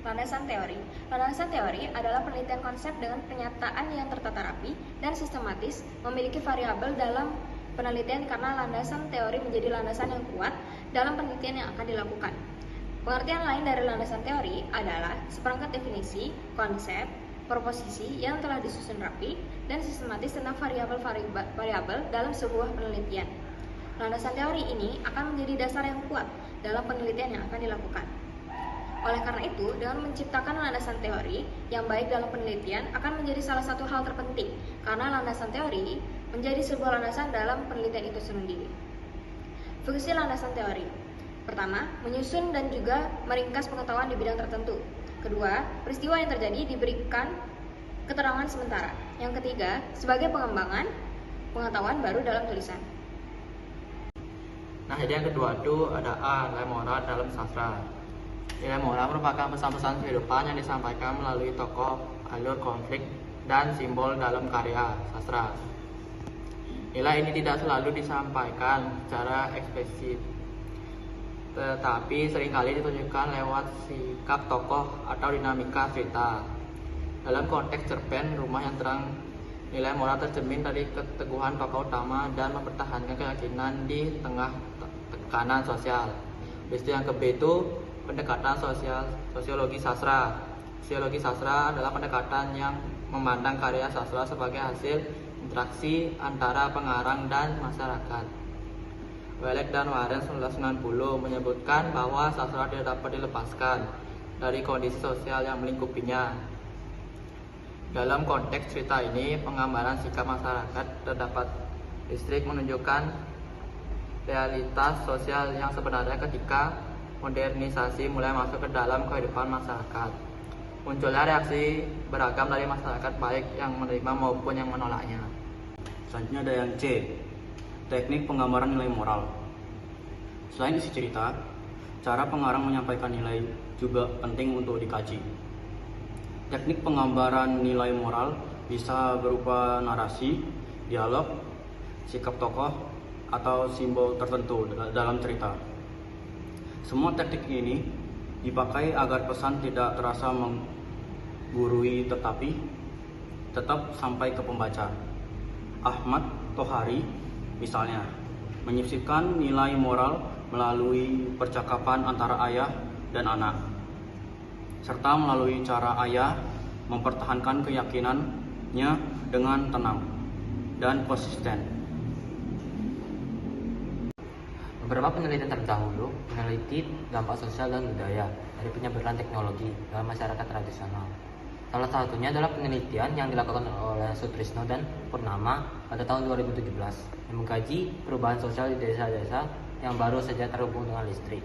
Landasan teori. Landasan teori adalah penelitian konsep dengan pernyataan yang tertata rapi dan sistematis, memiliki variabel dalam penelitian karena landasan teori menjadi landasan yang kuat dalam penelitian yang akan dilakukan. Pengertian lain dari landasan teori adalah seperangkat definisi, konsep, proposisi yang telah disusun rapi dan sistematis tentang variabel dalam sebuah penelitian. Landasan teori ini akan menjadi dasar yang kuat dalam penelitian yang akan dilakukan. Oleh karena itu, dengan menciptakan landasan teori yang baik dalam penelitian akan menjadi salah satu hal terpenting, karena landasan teori menjadi sebuah landasan dalam penelitian itu sendiri. Fungsi landasan teori. Pertama, menyusun dan juga meringkas pengetahuan di bidang tertentu. Kedua, peristiwa yang terjadi diberikan keterangan sementara. Yang ketiga, sebagai pengembangan pengetahuan baru dalam tulisan. Nah, jadi yang kedua itu ada A, nilai moral dalam sastra. Nilai moral merupakan pesan-pesan kehidupan yang disampaikan melalui tokoh, alur konflik, dan simbol dalam karya sastra. Nilai ini tidak selalu disampaikan secara eksplisit, tetapi seringkali ditunjukkan lewat sikap tokoh atau dinamika cerita. Dalam konteks cerpen Rumah yang Terang, nilai moral tercermin dari keteguhan tokoh utama dan mempertahankan keyakinan di tengah tekanan sosial. Peristiwa yang ke-B itu pendekatan sosiologi sastra. Sosiologi sastra adalah pendekatan yang memandang karya sastra sebagai hasil interaksi antara pengarang dan masyarakat. Welek dan Warren 1990 menyebutkan bahwa sastra tidak dapat dilepaskan dari kondisi sosial yang melingkupinya. Dalam konteks cerita ini, penggambaran sikap masyarakat terdapat listrik menunjukkan realitas sosial yang sebenarnya ketika modernisasi mulai masuk ke dalam kehidupan masyarakat. Munculnya reaksi beragam dari masyarakat, baik yang menerima maupun yang menolaknya. Selanjutnya ada yang C, teknik penggambaran nilai moral. Selain isi cerita, cara pengarang menyampaikan nilai juga penting untuk dikaji. Teknik penggambaran nilai moral bisa berupa narasi, dialog, sikap tokoh, atau simbol tertentu dalam cerita. Semua teknik ini dipakai agar pesan tidak terasa menggurui tetapi tetap sampai ke pembaca. Ahmad Tohari misalnya menyisipkan nilai moral melalui percakapan antara ayah dan anak, serta melalui cara ayah mempertahankan keyakinannya dengan tenang dan konsisten. Beberapa penelitian terdahulu meneliti dampak sosial dan budaya dari penyebaran teknologi dalam masyarakat tradisional. Salah satunya adalah penelitian yang dilakukan oleh Sutrisno dan Purnama pada tahun 2017 yang mengkaji perubahan sosial di desa-desa yang baru saja terhubung dengan listrik.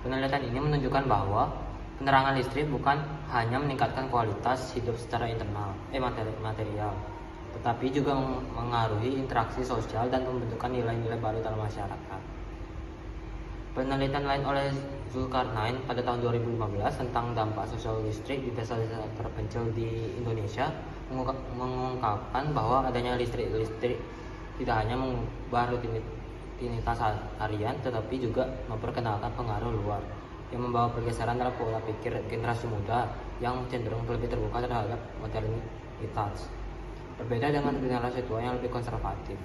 Penelitian ini menunjukkan bahwa penerangan listrik bukan hanya meningkatkan kualitas hidup secara material, tetapi juga mengaruhi interaksi sosial dan pembentukan nilai-nilai baru dalam masyarakat. Penelitian lain oleh Zulkarnain pada tahun 2015 tentang dampak sosial listrik di desa-desa terpencil di Indonesia mengungkapkan bahwa adanya listrik tidak hanya mengubah rutinitas harian, tetapi juga memperkenalkan pengaruh luar yang membawa pergeseran dalam pola pikir generasi muda yang cenderung lebih terbuka terhadap modernitas. Berbeda dengan generasi tua yang lebih konservatif.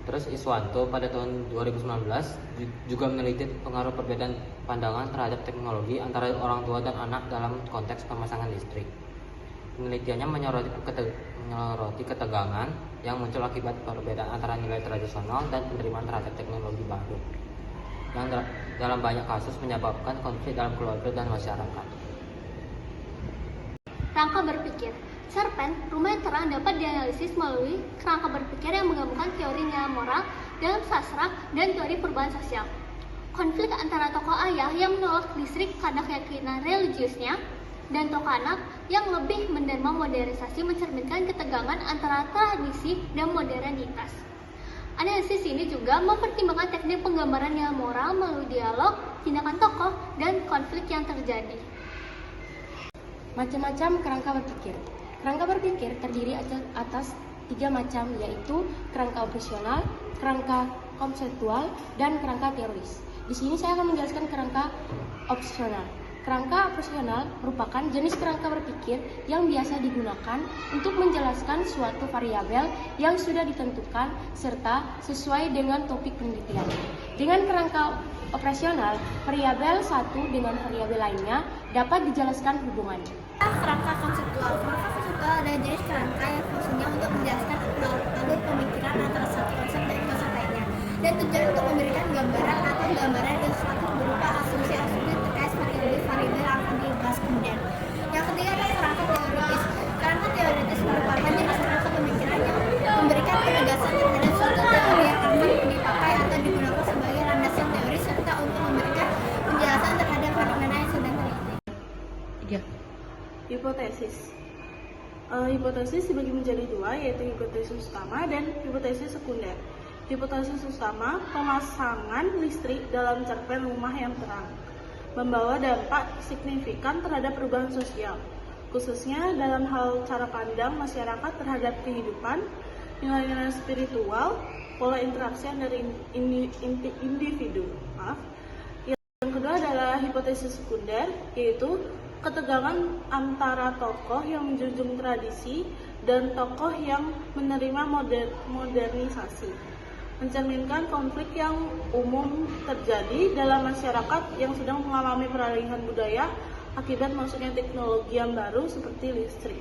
Terus Iswanto pada tahun 2019 juga meneliti pengaruh perbedaan pandangan terhadap teknologi antara orang tua dan anak dalam konteks pemasangan listrik. Penelitiannya menyoroti ketegangan yang muncul akibat perbedaan antara nilai tradisional dan penerimaan terhadap teknologi baru, yang dalam banyak kasus menyebabkan konflik dalam keluarga dan masyarakat. Rangka berpikir. Cerpen Rumah yang Terang dapat dianalisis melalui kerangka berpikir yang menggabungkan teori nilai moral dalam sastra dan teori perubahan sosial. Konflik antara tokoh ayah yang menolak listrik karena keyakinan religiusnya dan tokoh anak yang lebih menerima modernisasi mencerminkan ketegangan antara tradisi dan modernitas. Analisis ini juga mempertimbangkan teknik penggambaran nilai moral melalui dialog, tindakan tokoh, dan konflik yang terjadi. Macam-macam kerangka berpikir. Kerangka berpikir terdiri atas 3 macam, yaitu kerangka operasional, kerangka konseptual, dan kerangka teoris. Di sini saya akan menjelaskan kerangka opsional. Kerangka opsional merupakan jenis kerangka berpikir yang biasa digunakan untuk menjelaskan suatu variabel yang sudah ditentukan serta sesuai dengan topik penelitian. Dengan kerangka operasional, variabel satu dengan variabel lainnya dapat dijelaskan hubungannya. Kerangka konseptual. Kerangka konseptual adalah jenis kerangka yang fungsinya untuk menjelaskan alur pemikiran antara satu konsep dan konsep lainnya, dan tujuan untuk memberikan gambaran atau gambaran ilustratif berupa asumsi-asumsi terkait variabel yang akan dibahas kemudian. Yang ketiga adalah kerangka teoritis. Kerangka teoritis merupakan jenis kerangka pemikiran yang memberikan penegasan terhadap suatu teori yang akan dipakai atau digunakan sebagai landasan teori serta untuk memberikan penjelasan terhadap fenomena yang sedang terjadi. Hipotesis. Hipotesis dibagi menjadi dua, yaitu hipotesis utama dan hipotesis sekunder. Hipotesis utama, pemasangan listrik dalam cerpen rumah yang terang membawa dampak signifikan terhadap perubahan sosial, khususnya dalam hal cara pandang masyarakat terhadap kehidupan, nilai-nilai spiritual, pola interaksi dari individu. Yang kedua adalah hipotesis sekunder, yaitu ketegangan antara tokoh yang menjunjung tradisi dan tokoh yang menerima modernisasi, mencerminkan konflik yang umum terjadi dalam masyarakat yang sedang mengalami peralihan budaya akibat masuknya teknologi yang baru seperti listrik.